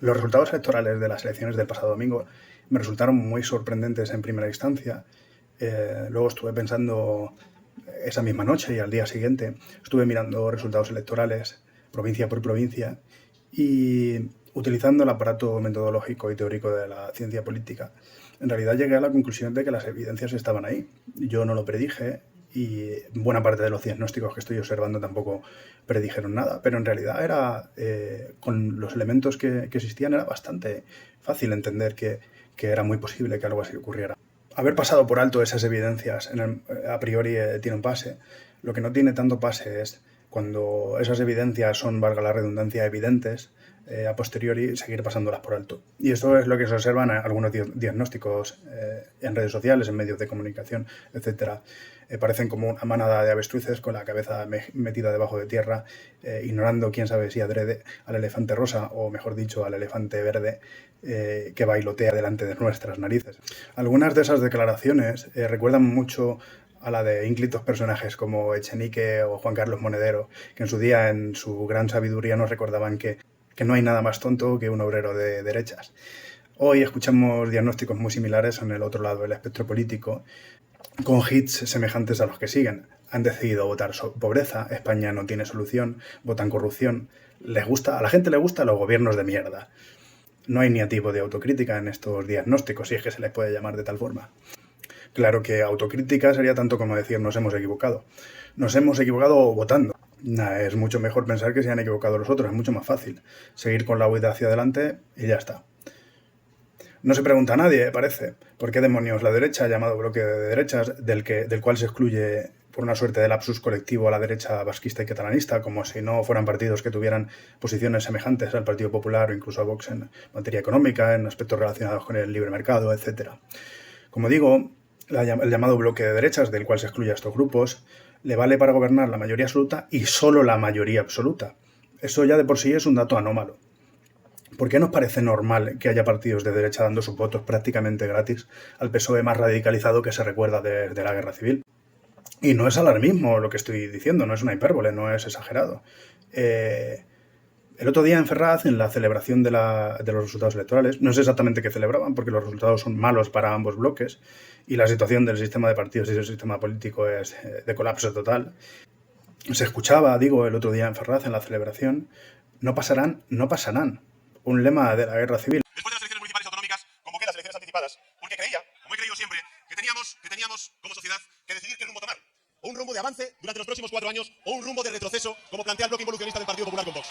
Los resultados electorales de las elecciones del pasado domingo me resultaron muy sorprendentes en primera instancia. Luego estuve pensando esa misma noche y al día siguiente estuve mirando resultados electorales provincia por provincia y utilizando el aparato metodológico y teórico de la ciencia política, en realidad llegué a la conclusión de que las evidencias estaban ahí. Yo no lo predije y buena parte de los diagnósticos que estoy observando tampoco predijeron nada, pero en realidad era, con los elementos que existían, era bastante fácil entender que era muy posible que algo así ocurriera. Haber pasado por alto esas evidencias a priori tiene un pase. Lo que no tiene tanto pase es cuando esas evidencias son, valga la redundancia, evidentes, a posteriori seguir pasándolas por alto. Y esto es lo que se observa en algunos diagnósticos en redes sociales, en medios de comunicación, etc. Parecen como una manada de avestruces con la cabeza metida debajo de tierra, ignorando, quién sabe si adrede, al elefante rosa, o mejor dicho, al elefante verde, que bailotea delante de nuestras narices. Algunas de esas declaraciones recuerdan mucho a la de ínclitos personajes como Echenique o Juan Carlos Monedero, que en su día, en su gran sabiduría, nos recordaban que no hay nada más tonto que un obrero de derechas. Hoy escuchamos diagnósticos muy similares en el otro lado del espectro político, con hits semejantes a los que siguen. Han decidido votar pobreza, España no tiene solución, votan corrupción, a la gente le gustan los gobiernos de mierda. No hay ni atisbo de autocrítica en estos diagnósticos, si es que se les puede llamar de tal forma. Claro que autocrítica sería tanto como decir nos hemos equivocado. Nos hemos equivocado votando. Es mucho mejor pensar que se han equivocado los otros, es mucho más fácil. Seguir con la huida hacia adelante y ya está. No se pregunta a nadie, parece, por qué demonios la derecha, llamado bloque de derechas, del cual se excluye por una suerte de lapsus colectivo a la derecha vasquista y catalanista, como si no fueran partidos que tuvieran posiciones semejantes al Partido Popular o incluso a Vox en materia económica, en aspectos relacionados con el libre mercado, etc. Como digo, el llamado bloque de derechas, del cual se excluye a estos grupos, le vale para gobernar la mayoría absoluta y solo la mayoría absoluta. Eso ya de por sí es un dato anómalo. ¿Por qué nos parece normal que haya partidos de derecha dando sus votos prácticamente gratis al PSOE más radicalizado que se recuerda desde la Guerra Civil? Y no es alarmismo lo que estoy diciendo, no es una hipérbole, no es exagerado. El otro día en Ferraz, en la celebración de los resultados electorales, no sé exactamente qué celebraban, porque los resultados son malos para ambos bloques y la situación del sistema de partidos y del sistema político es de colapso total. Se escuchaba, digo, el otro día en Ferraz, en la celebración, no pasarán, no pasarán. Un lema de la Guerra Civil. Después de las elecciones municipales autonómicas, convoqué las elecciones anticipadas, porque creía, como he creído siempre, que teníamos como sociedad que decidir qué rumbo tomar. O un rumbo de avance durante los próximos 4 años, o un rumbo de retroceso, como plantea el bloque involucionista del Partido Popular con Vox.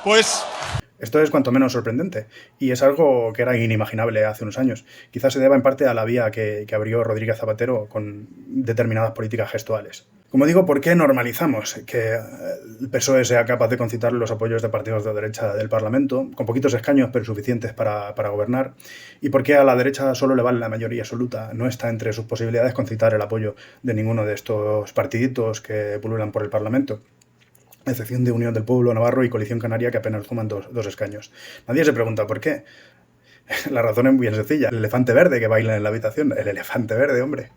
Pues esto es cuanto menos sorprendente, y es algo que era inimaginable hace unos años. Quizás se deba en parte a la vía que abrió Rodríguez Zapatero con determinadas políticas gestuales. Como digo, ¿por qué normalizamos que el PSOE sea capaz de concitar los apoyos de partidos de derecha del Parlamento, con poquitos escaños pero suficientes para gobernar? ¿Y por qué a la derecha solo le vale la mayoría absoluta? No está entre sus posibilidades concitar el apoyo de ninguno de estos partiditos que pululan por el Parlamento, a excepción de Unión del Pueblo Navarro y Coalición Canaria, que apenas suman dos escaños. Nadie se pregunta por qué. La razón es bien sencilla. El elefante verde que baila en la habitación. El elefante verde, hombre.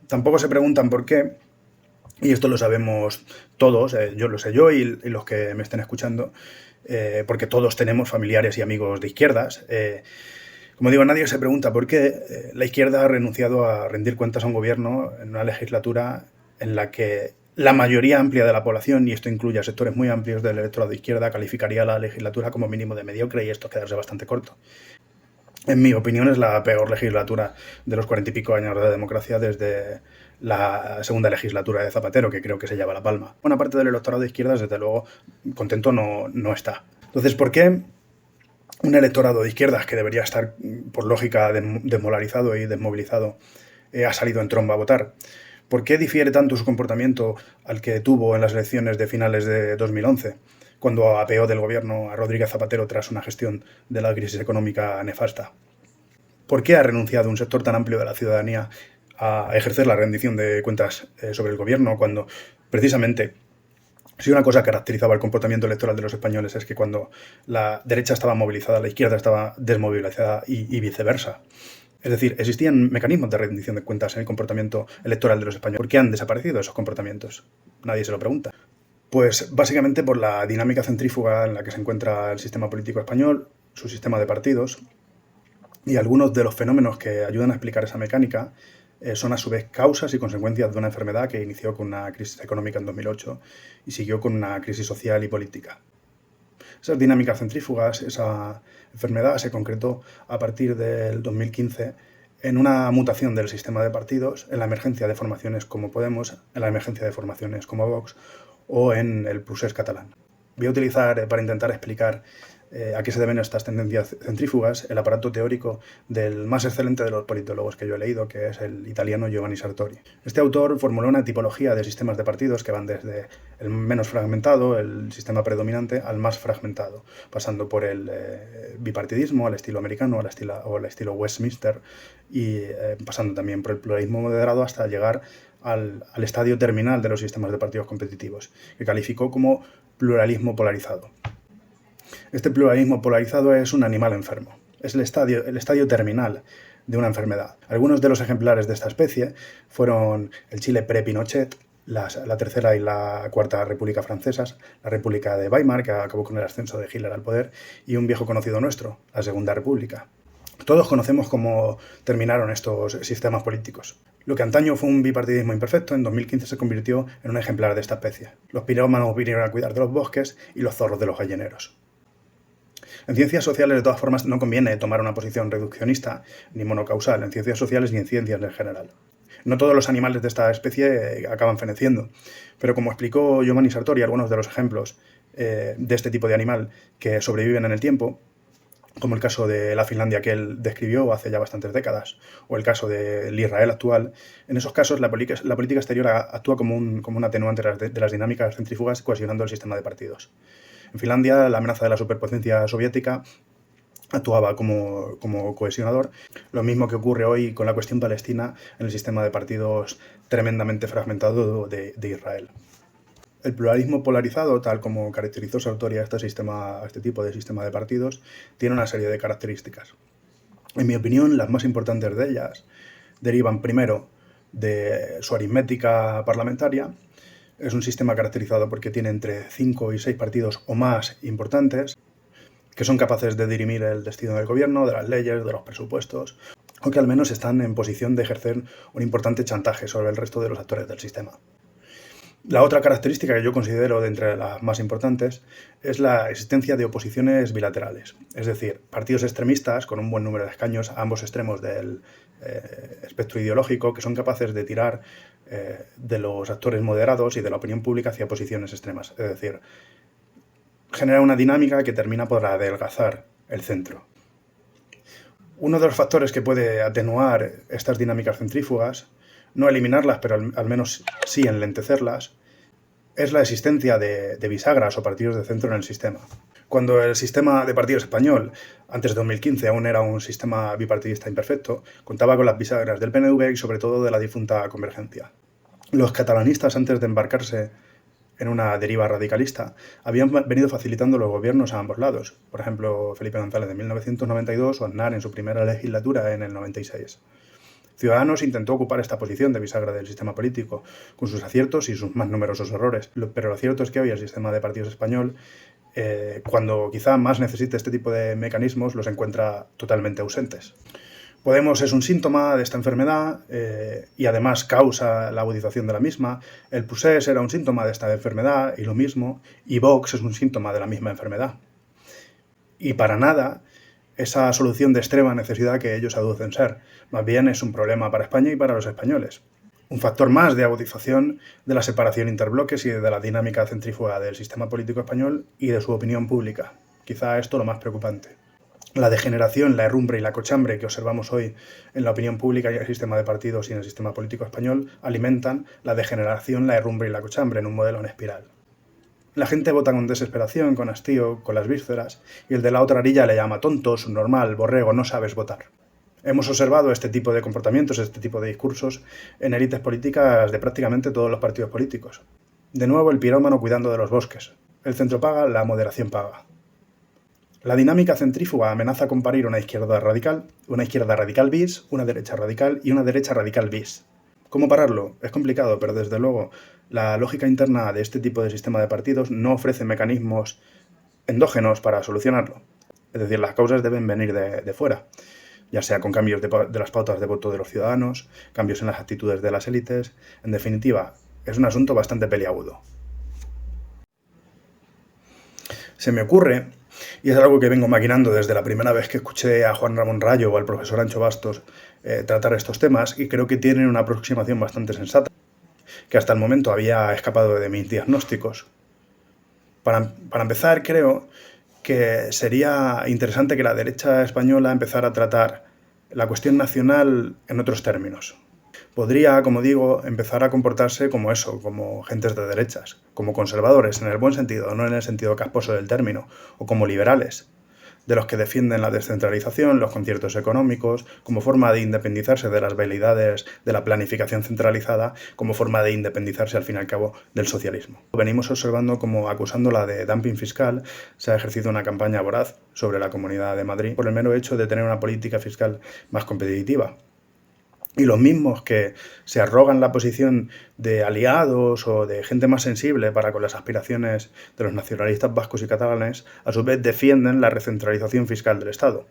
Tampoco se preguntan por qué, y esto lo sabemos todos, yo lo sé yo y los que me estén escuchando, porque todos tenemos familiares y amigos de izquierdas. Como digo, nadie se pregunta por qué la izquierda ha renunciado a rendir cuentas a un gobierno en una legislatura en la que la mayoría amplia de la población, y esto incluye a sectores muy amplios del electorado de izquierda, calificaría la legislatura como mínimo de mediocre, y esto es quedarse bastante corto. En mi opinión, es la peor legislatura de los 40 y pico años de democracia desde la segunda legislatura de Zapatero, que creo que se lleva la palma. Buena parte del electorado de izquierdas, desde luego, contento no está. Entonces, ¿por qué un electorado de izquierdas que debería estar, por lógica, desmolarizado y desmovilizado, ha salido en tromba a votar? ¿Por qué difiere tanto su comportamiento al que tuvo en las elecciones de finales de 2011, cuando apeó del gobierno a Rodríguez Zapatero tras una gestión de la crisis económica nefasta? ¿Por qué ha renunciado un sector tan amplio de la ciudadanía a ejercer la rendición de cuentas sobre el gobierno, cuando precisamente Si una cosa caracterizaba el comportamiento electoral de los españoles es que cuando la derecha estaba movilizada, la izquierda estaba desmovilizada y viceversa. Es decir, existían mecanismos de rendición de cuentas en el comportamiento electoral de los españoles. ¿Por qué han desaparecido esos comportamientos? Nadie se lo pregunta. Pues básicamente por la dinámica centrífuga en la que se encuentra el sistema político español, su sistema de partidos, y algunos de los fenómenos que ayudan a explicar esa mecánica son a su vez causas y consecuencias de una enfermedad que inició con una crisis económica en 2008 y siguió con una crisis social y política. Esas dinámicas centrífugas, esa enfermedad se concretó a partir del 2015 en una mutación del sistema de partidos, en la emergencia de formaciones como Podemos, en la emergencia de formaciones como Vox o en el procés catalán. Voy a utilizar para intentar explicar a qué se deben estas tendencias centrífugas el aparato teórico del más excelente de los politólogos que yo he leído, que es el italiano Giovanni Sartori. Este autor formuló una tipología de sistemas de partidos que van desde el menos fragmentado, el sistema predominante, al más fragmentado, pasando por el bipartidismo al estilo americano o al estilo Westminster y pasando también por el pluralismo moderado hasta llegar al estadio terminal de los sistemas de partidos competitivos, que calificó como pluralismo polarizado. Este pluralismo polarizado es un animal enfermo, es el estadio terminal de una enfermedad. Algunos de los ejemplares de esta especie fueron el Chile pre-Pinochet, la Tercera y la Cuarta República Francesas, la República de Weimar, que acabó con el ascenso de Hitler al poder, y un viejo conocido nuestro, la Segunda República. Todos conocemos cómo terminaron estos sistemas políticos. Lo que antaño fue un bipartidismo imperfecto, en 2015 se convirtió en un ejemplar de esta especie. Los pirómanos vinieron a cuidar de los bosques y los zorros de los gallineros. En ciencias sociales, de todas formas, no conviene tomar una posición reduccionista ni monocausal en ciencias sociales ni en ciencias en general. No todos los animales de esta especie acaban feneciendo, pero como explicó Giovanni Sartori, algunos de los ejemplos de este tipo de animal que sobreviven en el tiempo, como el caso de la Finlandia que él describió hace ya bastantes décadas, o el caso del Israel actual, en esos casos la política exterior actúa como un atenuante de las dinámicas centrífugas cohesionando el sistema de partidos. En Finlandia, la amenaza de la superpotencia soviética actuaba como cohesionador, lo mismo que ocurre hoy con la cuestión palestina en el sistema de partidos tremendamente fragmentado de Israel. El pluralismo polarizado, tal como caracterizó Sartori a este tipo de sistema de partidos, tiene una serie de características. En mi opinión, las más importantes de ellas derivan primero de su aritmética parlamentaria. Es un sistema caracterizado porque tiene entre 5 y 6 partidos o más importantes que son capaces de dirimir el destino del gobierno, de las leyes, de los presupuestos, o que al menos están en posición de ejercer un importante chantaje sobre el resto de los actores del sistema. La otra característica que yo considero de entre las más importantes es la existencia de oposiciones bilaterales, es decir, partidos extremistas con un buen número de escaños a ambos extremos del espectro ideológico que son capaces de tirar de los actores moderados y de la opinión pública hacia posiciones extremas, es decir, genera una dinámica que termina por adelgazar el centro. Uno de los factores que puede atenuar estas dinámicas centrífugas, no eliminarlas, pero al menos sí enlentecerlas, es la existencia de bisagras o partidos de centro en el sistema. Cuando el sistema de partidos español, antes de 2015, aún era un sistema bipartidista imperfecto, contaba con las bisagras del PNV y sobre todo de la difunta Convergencia. Los catalanistas, antes de embarcarse en una deriva radicalista, habían venido facilitando los gobiernos a ambos lados. Por ejemplo, Felipe González en 1992 o Aznar en su primera legislatura en el 96. Ciudadanos intentó ocupar esta posición de bisagra del sistema político, con sus aciertos y sus más numerosos errores. Pero lo cierto es que hoy el sistema de partidos español, cuando quizá más necesite este tipo de mecanismos, los encuentra totalmente ausentes. Podemos es un síntoma de esta enfermedad y además causa la agudización de la misma. El Procés era un síntoma de esta enfermedad y lo mismo. Y Vox es un síntoma de la misma enfermedad. Y para nada esa solución de extrema necesidad que ellos aducen ser. Más bien es un problema para España y para los españoles. Un factor más de agudización de la separación interbloques y de la dinámica centrífuga del sistema político español y de su opinión pública. Quizá esto lo más preocupante. La degeneración, la herrumbre y la cochambre que observamos hoy en la opinión pública y en el sistema de partidos y en el sistema político español alimentan la degeneración, la herrumbre y la cochambre en un modelo en espiral. La gente vota con desesperación, con hastío, con las vísceras, y el de la otra orilla le llama tonto, subnormal, borrego, no sabes votar. Hemos observado este tipo de comportamientos, este tipo de discursos en élites políticas de prácticamente todos los partidos políticos. De nuevo el pirómano cuidando de los bosques. El centro paga, la moderación paga. La dinámica centrífuga amenaza con parir una izquierda radical bis, una derecha radical y una derecha radical bis. ¿Cómo pararlo? Es complicado, pero desde luego la lógica interna de este tipo de sistema de partidos no ofrece mecanismos endógenos para solucionarlo. Es decir, las causas deben venir de fuera, ya sea con cambios de las pautas de voto de los ciudadanos, cambios en las actitudes de las élites. En definitiva, es un asunto bastante peliagudo. Se me ocurre, y es algo que vengo maquinando desde la primera vez que escuché a Juan Ramón Rayo o al profesor Ancho Bastos tratar estos temas, y creo que tienen una aproximación bastante sensata, que hasta el momento había escapado de mis diagnósticos. Para empezar, creo que sería interesante que la derecha española empezara a tratar la cuestión nacional en otros términos. Podría, como digo, empezar a comportarse como eso, como gentes de derechas, como conservadores en el buen sentido, no en el sentido casposo del término, o como liberales, de los que defienden la descentralización, los conciertos económicos, como forma de independizarse de las veleidades de la planificación centralizada, como forma de independizarse al fin y al cabo del socialismo. Venimos observando como, acusándola de dumping fiscal, se ha ejercido una campaña voraz sobre la Comunidad de Madrid por el mero hecho de tener una política fiscal más competitiva. Y los mismos que se arrogan la posición de aliados o de gente más sensible para con las aspiraciones de los nacionalistas vascos y catalanes, a su vez defienden la recentralización fiscal del Estado.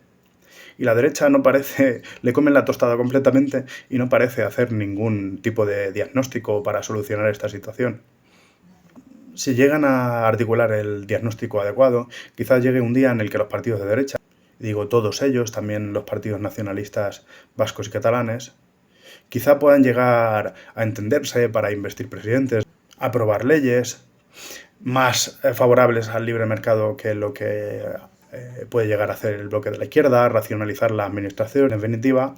Y la derecha no parece, le comen la tostada completamente y no parece hacer ningún tipo de diagnóstico para solucionar esta situación. Si llegan a articular el diagnóstico adecuado, quizás llegue un día en el que los partidos de derecha, digo todos ellos, también los partidos nacionalistas vascos y catalanes, quizá puedan llegar a entenderse para investir presidentes, aprobar leyes más favorables al libre mercado que lo que puede llegar a hacer el bloque de la izquierda, racionalizar la administración, en definitiva,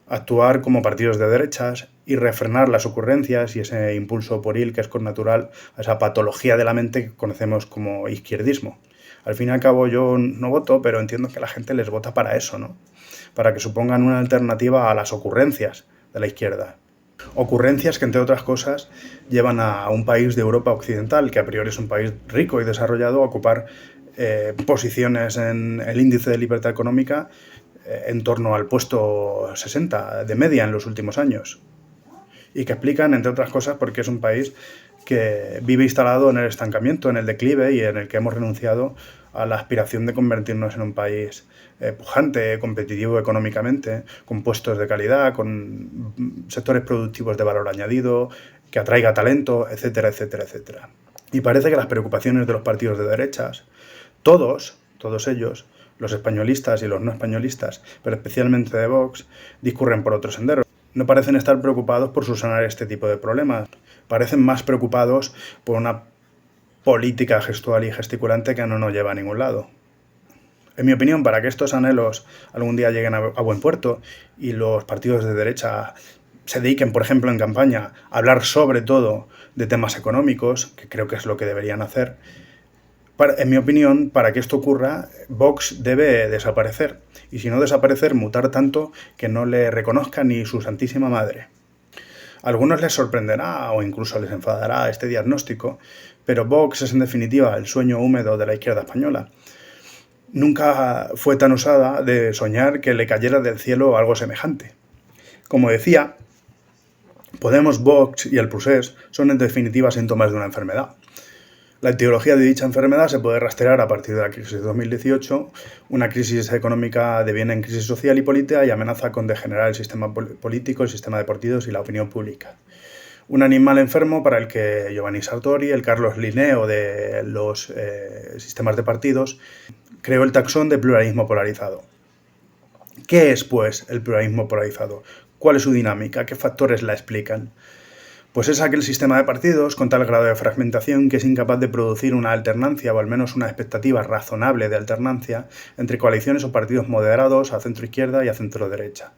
actuar como partidos de derechas y refrenar las ocurrencias y ese impulso pueril que es connatural a esa patología de la mente que conocemos como izquierdismo. Al fin y al cabo yo no voto, pero entiendo que la gente les vota para eso, ¿no? Para que supongan una alternativa a las ocurrencias de la izquierda. Ocurrencias que, entre otras cosas, llevan a un país de Europa occidental, que a priori es un país rico y desarrollado, a ocupar posiciones en el índice de libertad económica en torno al puesto 60 de media en los últimos años. Y que explican, entre otras cosas, por qué es un país que vive instalado en el estancamiento, en el declive y en el que hemos renunciado a la aspiración de convertirnos en un país pujante, competitivo económicamente, con puestos de calidad, con sectores productivos de valor añadido, que atraiga talento, etcétera, etcétera, etcétera. Y parece que las preocupaciones de los partidos de derechas, todos ellos, los españolistas y los no españolistas, pero especialmente de Vox, discurren por otro sendero. No parecen estar preocupados por subsanar este tipo de problemas. Parecen más preocupados por una política gestual y gesticulante que no nos lleva a ningún lado. En mi opinión, para que estos anhelos algún día lleguen a buen puerto y los partidos de derecha se dediquen, por ejemplo, en campaña a hablar sobre todo de temas económicos, que creo que es lo que deberían hacer, en mi opinión, para que esto ocurra, Vox debe desaparecer. Y si no desaparecer, mutar tanto que no le reconozca ni su santísima madre. A algunos les sorprenderá o incluso les enfadará este diagnóstico, pero Vox es en definitiva el sueño húmedo de la izquierda española. Nunca fue tan osada de soñar que le cayera del cielo algo semejante. Como decía, Podemos, Vox y el Procés son en definitiva síntomas de una enfermedad. La etiología de dicha enfermedad se puede rastrear a partir de la crisis de 2018, una crisis económica deviene en crisis social y política y amenaza con degenerar el sistema político, el sistema de partidos y la opinión pública. Un animal enfermo para el que Giovanni Sartori, el Carlos Linneo de los sistemas de partidos, creó el taxón de pluralismo polarizado. ¿Qué es, pues, el pluralismo polarizado? ¿Cuál es su dinámica? ¿Qué factores la explican? Pues es aquel sistema de partidos con tal grado de fragmentación que es incapaz de producir una alternancia o al menos una expectativa razonable de alternancia entre coaliciones o partidos moderados a centro-izquierda y a centro-derecha.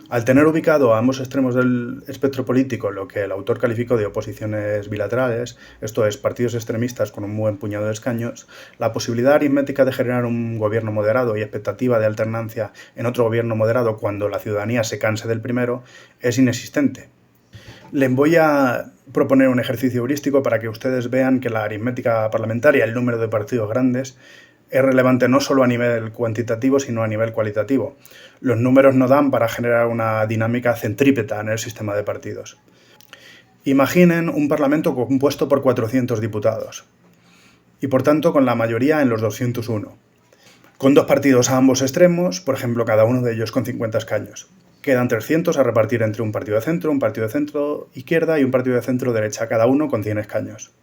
Al tener ubicado a ambos extremos del espectro político lo que el autor calificó de oposiciones bilaterales, esto es, partidos extremistas con un buen puñado de escaños, la posibilidad aritmética de generar un gobierno moderado y expectativa de alternancia en otro gobierno moderado cuando la ciudadanía se canse del primero es inexistente. Les voy a proponer un ejercicio heurístico para que ustedes vean que la aritmética parlamentaria, el número de partidos grandes, es relevante no solo a nivel cuantitativo, sino a nivel cualitativo. Los números no dan para generar una dinámica centrípeta en el sistema de partidos. Imaginen un parlamento compuesto por 400 diputados y, por tanto, con la mayoría en los 201, con 2 partidos a ambos extremos, por ejemplo, cada uno de ellos con 50 escaños. Quedan 300 a repartir entre un partido de centro izquierda y un partido de centro derecha, cada uno con 100 escaños.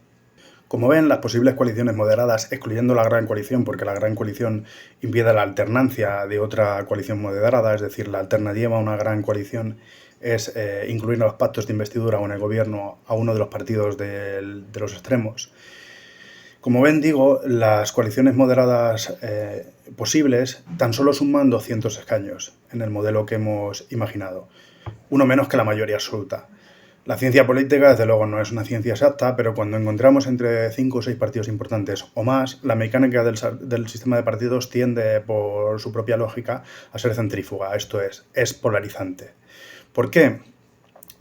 Como ven, las posibles coaliciones moderadas, excluyendo la gran coalición, porque la gran coalición impide la alternancia de otra coalición moderada, es decir, la alternativa a una gran coalición es incluir en los pactos de investidura o en el gobierno a uno de los partidos de los extremos. Como ven, digo, las coaliciones moderadas posibles tan solo suman 200 escaños en el modelo que hemos imaginado, uno menos que la mayoría absoluta. La ciencia política, desde luego, no es una ciencia exacta, pero cuando encontramos entre 5 o 6 partidos importantes o más, la mecánica del sistema de partidos tiende, por su propia lógica, a ser centrífuga, esto es polarizante. ¿Por qué?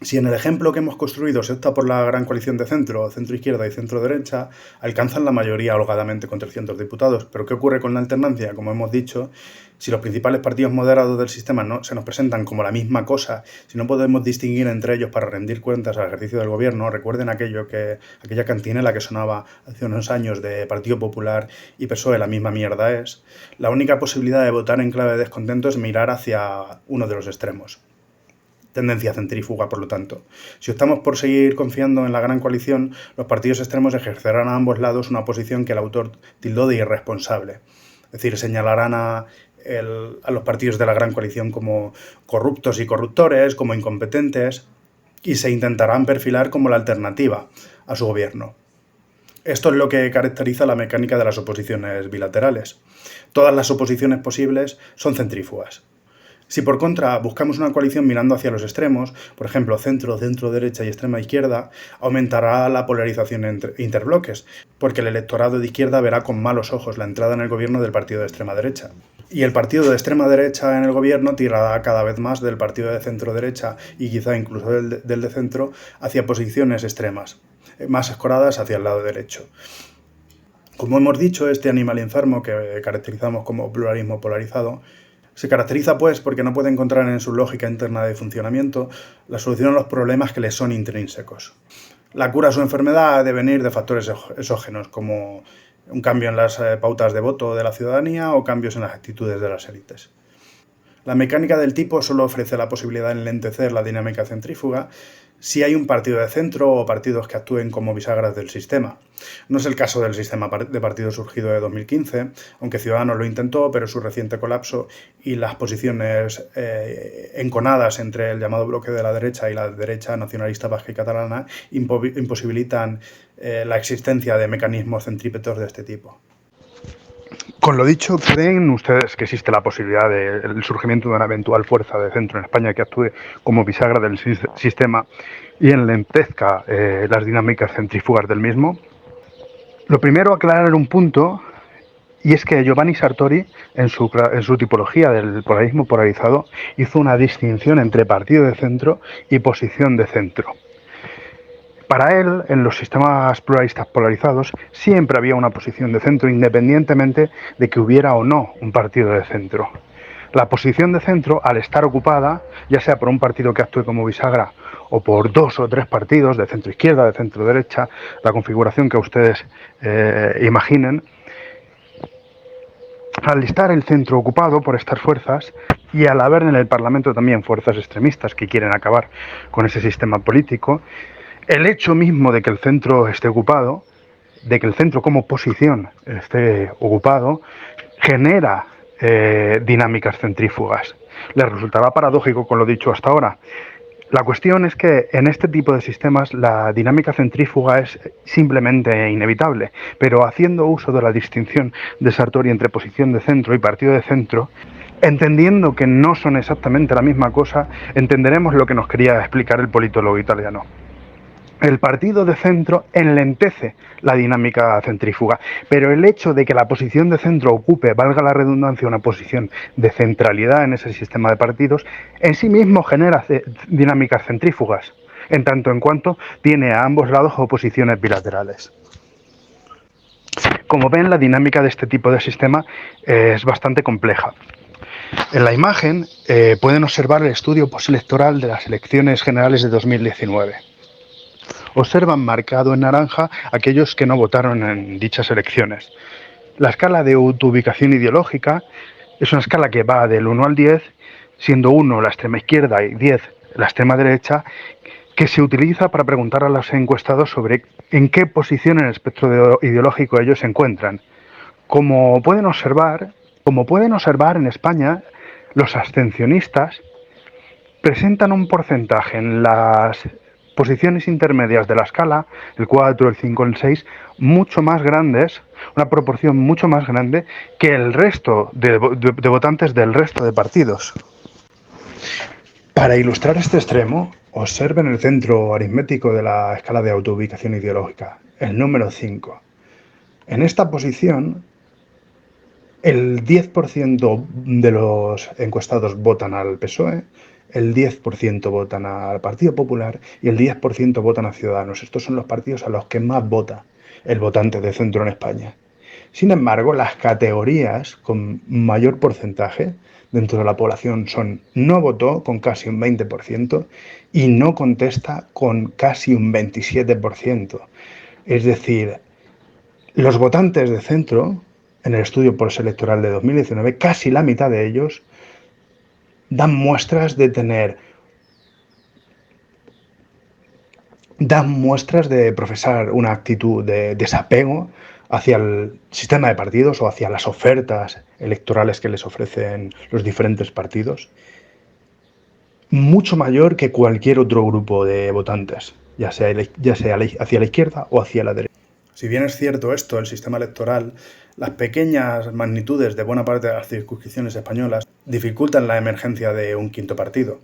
Si en el ejemplo que hemos construido se opta por la gran coalición de centro izquierda y centro derecha, alcanzan la mayoría holgadamente con 300 diputados. Pero ¿qué ocurre con la alternancia? Como hemos dicho, si los principales partidos moderados del sistema no se nos presentan como la misma cosa, si no podemos distinguir entre ellos para rendir cuentas al ejercicio del gobierno, recuerden aquella cantinela que sonaba hace unos años de Partido Popular y PSOE, la misma mierda es, la única posibilidad de votar en clave de descontento es mirar hacia uno de los extremos. Tendencia centrífuga, por lo tanto. Si optamos por seguir confiando en la gran coalición, los partidos extremos ejercerán a ambos lados una posición que el autor tildó de irresponsable. Es decir, señalarán a los partidos de la gran coalición como corruptos y corruptores, como incompetentes, y se intentarán perfilar como la alternativa a su gobierno. Esto es lo que caracteriza la mecánica de las oposiciones bilaterales. Todas las oposiciones posibles son centrífugas. Si por contra buscamos una coalición mirando hacia los extremos, por ejemplo centro derecha y extrema izquierda, aumentará la polarización entre interbloques, porque el electorado de izquierda verá con malos ojos la entrada en el gobierno del partido de extrema derecha. Y el partido de extrema derecha en el gobierno tirará cada vez más del partido de centro derecha y quizá incluso del de centro hacia posiciones extremas, más escoradas hacia el lado derecho. Como hemos dicho, este animal enfermo que caracterizamos como pluralismo polarizado se caracteriza, pues, porque no puede encontrar en su lógica interna de funcionamiento la solución a los problemas que le son intrínsecos. La cura a su enfermedad ha de venir de factores exógenos, como un cambio en las pautas de voto de la ciudadanía o cambios en las actitudes de las élites. La mecánica del tipo solo ofrece la posibilidad de enlentecer la dinámica centrífuga si hay un partido de centro o partidos que actúen como bisagras del sistema. No es el caso del sistema de partidos surgido de 2015, aunque Ciudadanos lo intentó, pero su reciente colapso y las posiciones enconadas entre el llamado bloque de la derecha y la derecha nacionalista vasca y catalana imposibilitan la existencia de mecanismos centrípetos de este tipo. Con lo dicho, ¿creen ustedes que existe la posibilidad del surgimiento de una eventual fuerza de centro en España que actúe como bisagra del sistema y enlentezca las dinámicas centrífugas del mismo? Lo primero, aclarar un punto, y es que Giovanni Sartori, en su tipología del polarismo polarizado, hizo una distinción entre partido de centro y posición de centro. Para él, en los sistemas pluralistas polarizados, siempre había una posición de centro independientemente de que hubiera o no un partido de centro. La posición de centro, al estar ocupada, ya sea por un partido que actúe como bisagra o por 2 o 3 partidos de centro izquierda, de centro derecha, la configuración que ustedes imaginen, al estar el centro ocupado por estas fuerzas y al haber en el Parlamento también fuerzas extremistas que quieren acabar con ese sistema político, el hecho mismo de que el centro esté ocupado, de que el centro como posición esté ocupado, genera dinámicas centrífugas. Les resultará paradójico con lo dicho hasta ahora. La cuestión es que en este tipo de sistemas la dinámica centrífuga es simplemente inevitable, pero haciendo uso de la distinción de Sartori entre posición de centro y partido de centro, entendiendo que no son exactamente la misma cosa, entenderemos lo que nos quería explicar el politólogo italiano. El partido de centro enlentece la dinámica centrífuga, pero el hecho de que la posición de centro ocupe, valga la redundancia, una posición de centralidad en ese sistema de partidos, en sí mismo genera dinámicas centrífugas. en tanto en cuanto tiene a ambos lados oposiciones bilaterales. Como ven, la dinámica de este tipo de sistema es bastante compleja. En la imagen pueden observar el estudio postelectoral de las elecciones generales de 2019. Observan marcado en naranja aquellos que no votaron en dichas elecciones. La escala de autoubicación ideológica es una escala que va del 1 al 10, siendo 1 la extrema izquierda y 10 la extrema derecha, que se utiliza para preguntar a los encuestados sobre en qué posición en el espectro ideológico ellos se encuentran. Como pueden observar en España, los abstencionistas presentan un porcentaje en las posiciones intermedias de la escala, el 4, el 5, el 6, mucho más grandes, una proporción mucho más grande que el resto de votantes del resto de partidos. Para ilustrar este extremo, observen el centro aritmético de la escala de autoubicación ideológica, el número 5. En esta posición, el 10% de los encuestados votan al PSOE, el 10% votan al Partido Popular y el 10% votan a Ciudadanos. Estos son los partidos a los que más vota el votante de centro en España. Sin embargo, las categorías con mayor porcentaje dentro de la población son no votó con casi un 20% y no contesta con casi un 27%. Es decir, los votantes de centro, en el estudio postelectoral de 2019, casi la mitad de ellos dan muestras de profesar una actitud de desapego hacia el sistema de partidos o hacia las ofertas electorales que les ofrecen los diferentes partidos, mucho mayor que cualquier otro grupo de votantes, ya sea hacia la izquierda o hacia la derecha. Si bien es cierto esto, el sistema electoral, las pequeñas magnitudes de buena parte de las circunscripciones españolas dificultan la emergencia de un quinto partido.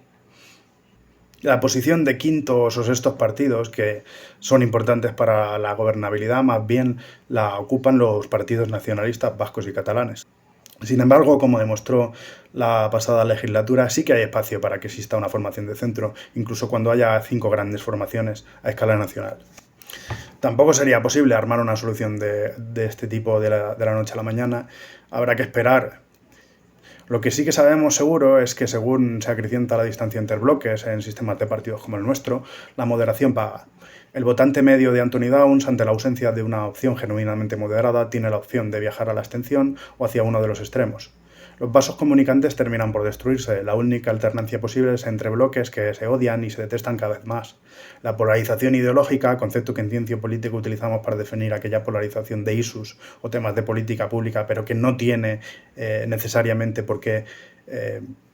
La posición de quintos o sextos partidos, que son importantes para la gobernabilidad, más bien la ocupan los partidos nacionalistas vascos y catalanes. Sin embargo, como demostró la pasada legislatura, sí que hay espacio para que exista una formación de centro, incluso cuando haya 5 grandes formaciones a escala nacional. Tampoco sería posible armar una solución de este tipo de la noche a la mañana. Habrá que esperar. Lo que sí que sabemos seguro es que según se acrecienta la distancia entre bloques en sistemas de partidos como el nuestro, la moderación paga. El votante medio de Anthony Downs, ante la ausencia de una opción genuinamente moderada, tiene la opción de viajar a la abstención o hacia uno de los extremos. Los vasos comunicantes terminan por destruirse. La única alternancia posible es entre bloques que se odian y se detestan cada vez más. La polarización ideológica, concepto que en ciencia política utilizamos para definir aquella polarización de issues o temas de política pública, pero que no tiene necesariamente por qué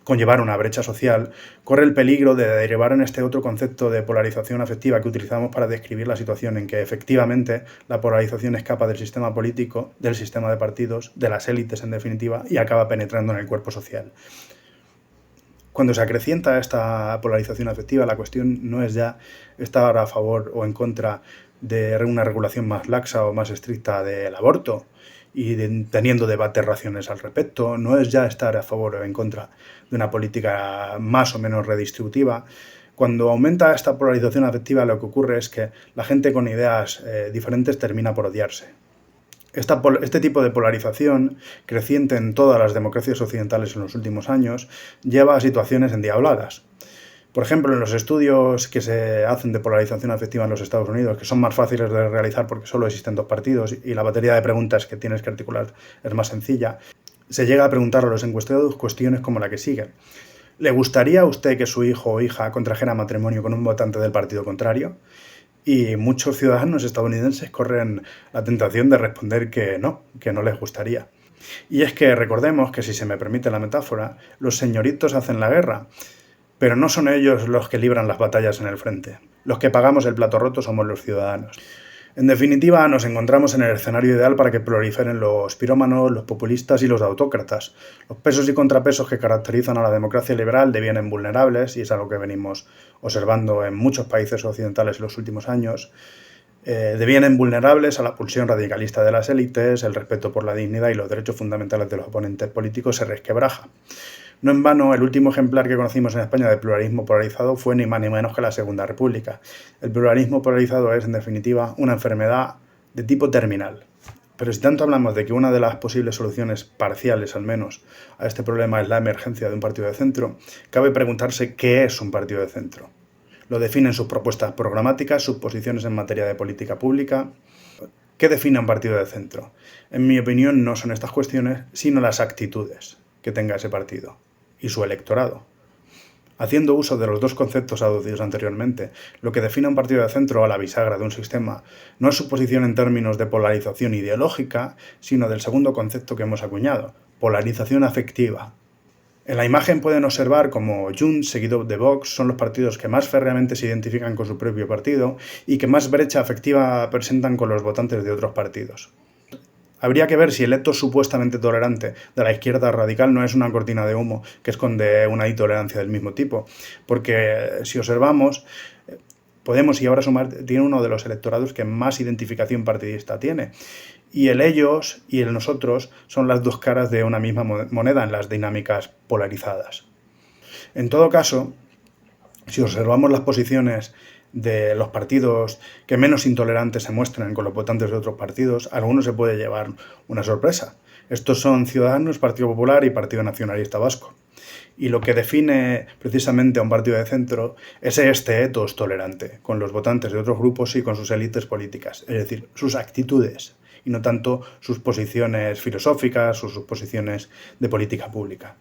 conllevar una brecha social, corre el peligro de derivar en este otro concepto de polarización afectiva que utilizamos para describir la situación en que efectivamente la polarización escapa del sistema político, del sistema de partidos, de las élites en definitiva, y acaba penetrando en el cuerpo social. Cuando se acrecienta esta polarización afectiva, la cuestión no es ya estar a favor o en contra de una regulación más laxa o más estricta del aborto y teniendo debates racionales al respecto, no es ya estar a favor o en contra de una política más o menos redistributiva. Cuando aumenta esta polarización afectiva, lo que ocurre es que la gente con ideas diferentes termina por odiarse. Este tipo de polarización, creciente en todas las democracias occidentales en los últimos años, lleva a situaciones endiabladas. Por ejemplo, en los estudios que se hacen de polarización afectiva en los Estados Unidos, que son más fáciles de realizar porque solo existen 2 partidos y la batería de preguntas que tienes que articular es más sencilla, se llega a preguntar a los encuestados cuestiones como la que sigue. ¿Le gustaría a usted que su hijo o hija contrajera matrimonio con un votante del partido contrario? Y muchos ciudadanos estadounidenses corren la tentación de responder que no les gustaría. Y es que recordemos que, si se me permite la metáfora, los señoritos hacen la guerra, pero no son ellos los que libran las batallas en el frente. Los que pagamos el plato roto somos los ciudadanos. En definitiva, nos encontramos en el escenario ideal para que proliferen los pirómanos, los populistas y los autócratas. Los pesos y contrapesos que caracterizan a la democracia liberal devienen vulnerables, y es algo que venimos observando en muchos países occidentales en los últimos años. Devienen vulnerables a la pulsión radicalista de las élites, el respeto por la dignidad y los derechos fundamentales de los oponentes políticos se resquebraja. No en vano, el último ejemplar que conocimos en España de pluralismo polarizado fue ni más ni menos que la Segunda República. El pluralismo polarizado es, en definitiva, una enfermedad de tipo terminal. Pero si tanto hablamos de que una de las posibles soluciones parciales, al menos, a este problema es la emergencia de un partido de centro, cabe preguntarse qué es un partido de centro. Lo definen sus propuestas programáticas, sus posiciones en materia de política pública. ¿Qué define un partido de centro? En mi opinión, no son estas cuestiones, sino las actitudes que tenga ese partido y su electorado. Haciendo uso de los dos conceptos aducidos anteriormente, lo que define a un partido de centro a la bisagra de un sistema no es su posición en términos de polarización ideológica, sino del segundo concepto que hemos acuñado, polarización afectiva. En la imagen pueden observar cómo Junts, seguido de Vox, son los partidos que más férreamente se identifican con su propio partido y que más brecha afectiva presentan con los votantes de otros partidos. Habría que ver si el etos supuestamente tolerante de la izquierda radical no es una cortina de humo que esconde una intolerancia del mismo tipo, porque si observamos, Podemos y ahora Sumar tiene uno de los electorados que más identificación partidista tiene, y el ellos y el nosotros son las dos caras de una misma moneda en las dinámicas polarizadas. En todo caso, si observamos las posiciones de los partidos que menos intolerantes se muestran con los votantes de otros partidos, alguno se puede llevar una sorpresa. Estos son Ciudadanos, Partido Popular y Partido Nacionalista Vasco. Y lo que define precisamente a un partido de centro es este etos tolerante, con los votantes de otros grupos y con sus élites políticas, es decir, sus actitudes, y no tanto sus posiciones filosóficas o sus posiciones de política pública.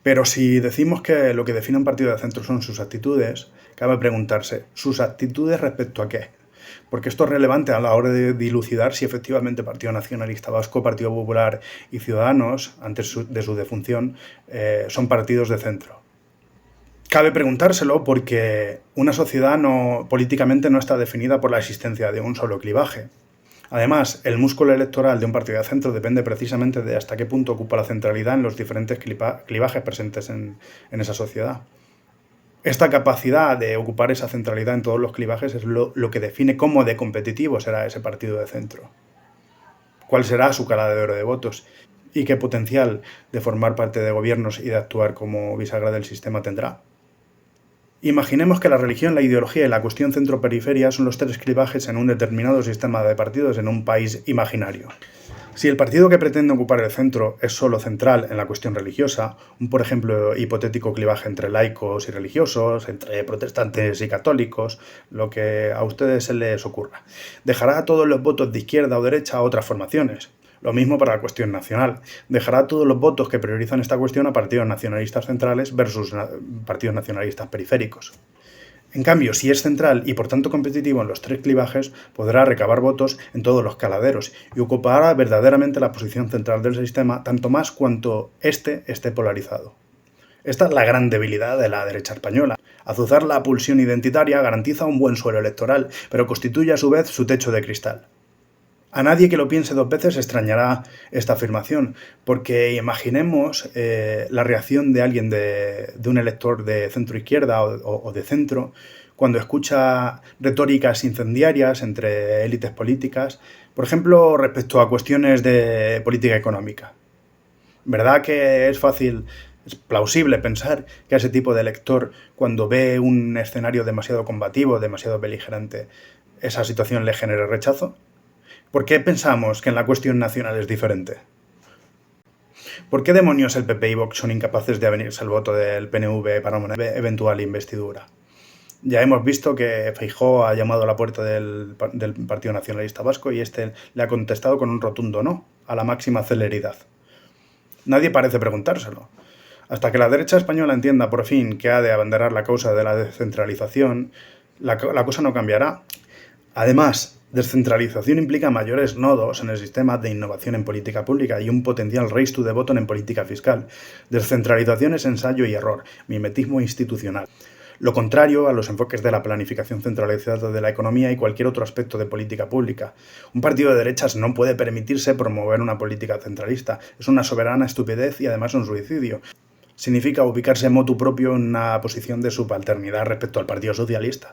Pero si decimos que lo que define un partido de centro son sus actitudes, cabe preguntarse, ¿sus actitudes respecto a qué? Porque esto es relevante a la hora de dilucidar si efectivamente Partido Nacionalista Vasco, Partido Popular y Ciudadanos, antes de su defunción, son partidos de centro. Cabe preguntárselo porque una sociedad políticamente no está definida por la existencia de un solo clivaje. Además, el músculo electoral de un partido de centro depende precisamente de hasta qué punto ocupa la centralidad en los diferentes clivajes presentes en esa sociedad. Esta capacidad de ocupar esa centralidad en todos los clivajes es lo que define cómo de competitivo será ese partido de centro, cuál será su caladero de votos y qué potencial de formar parte de gobiernos y de actuar como bisagra del sistema tendrá. Imaginemos que la religión, la ideología y la cuestión centro-periferia son los tres clivajes en un determinado sistema de partidos en un país imaginario. Si el partido que pretende ocupar el centro es solo central en la cuestión religiosa, un por ejemplo hipotético clivaje entre laicos y religiosos, entre protestantes y católicos, lo que a ustedes se les ocurra, dejará todos los votos de izquierda o derecha a otras formaciones. Lo mismo para la cuestión nacional. Dejará todos los votos que priorizan esta cuestión a partidos nacionalistas centrales versus partidos nacionalistas periféricos. En cambio, si es central y por tanto competitivo en los tres clivajes, podrá recabar votos en todos los caladeros y ocupará verdaderamente la posición central del sistema, tanto más cuanto éste esté polarizado. Esta es la gran debilidad de la derecha española. Azuzar la pulsión identitaria garantiza un buen suelo electoral, pero constituye a su vez su techo de cristal. A nadie que lo piense dos veces extrañará esta afirmación, porque imaginemos la reacción de alguien, de un elector de centro-izquierda o de centro, cuando escucha retóricas incendiarias entre élites políticas, por ejemplo, respecto a cuestiones de política económica. ¿Verdad que es plausible pensar que a ese tipo de elector, cuando ve un escenario demasiado combativo, demasiado beligerante, esa situación le genere rechazo? ¿Por qué pensamos que en la cuestión nacional es diferente? ¿Por qué demonios el PP y Vox son incapaces de avenirse al voto del PNV para una eventual investidura? Ya hemos visto que Feijóo ha llamado a la puerta del Partido Nacionalista Vasco y este le ha contestado con un rotundo no, a la máxima celeridad. Nadie parece preguntárselo. Hasta que la derecha española entienda por fin que ha de abanderar la causa de la descentralización, la cosa no cambiará. Además, descentralización implica mayores nodos en el sistema de innovación en política pública y un potencial race to the bottom en política fiscal. Descentralización es ensayo y error, mimetismo institucional. Lo contrario a los enfoques de la planificación centralizada de la economía y cualquier otro aspecto de política pública. Un partido de derechas no puede permitirse promover una política centralista. Es una soberana estupidez y además un suicidio. Significa ubicarse motu propio en una posición de subalternidad respecto al Partido Socialista.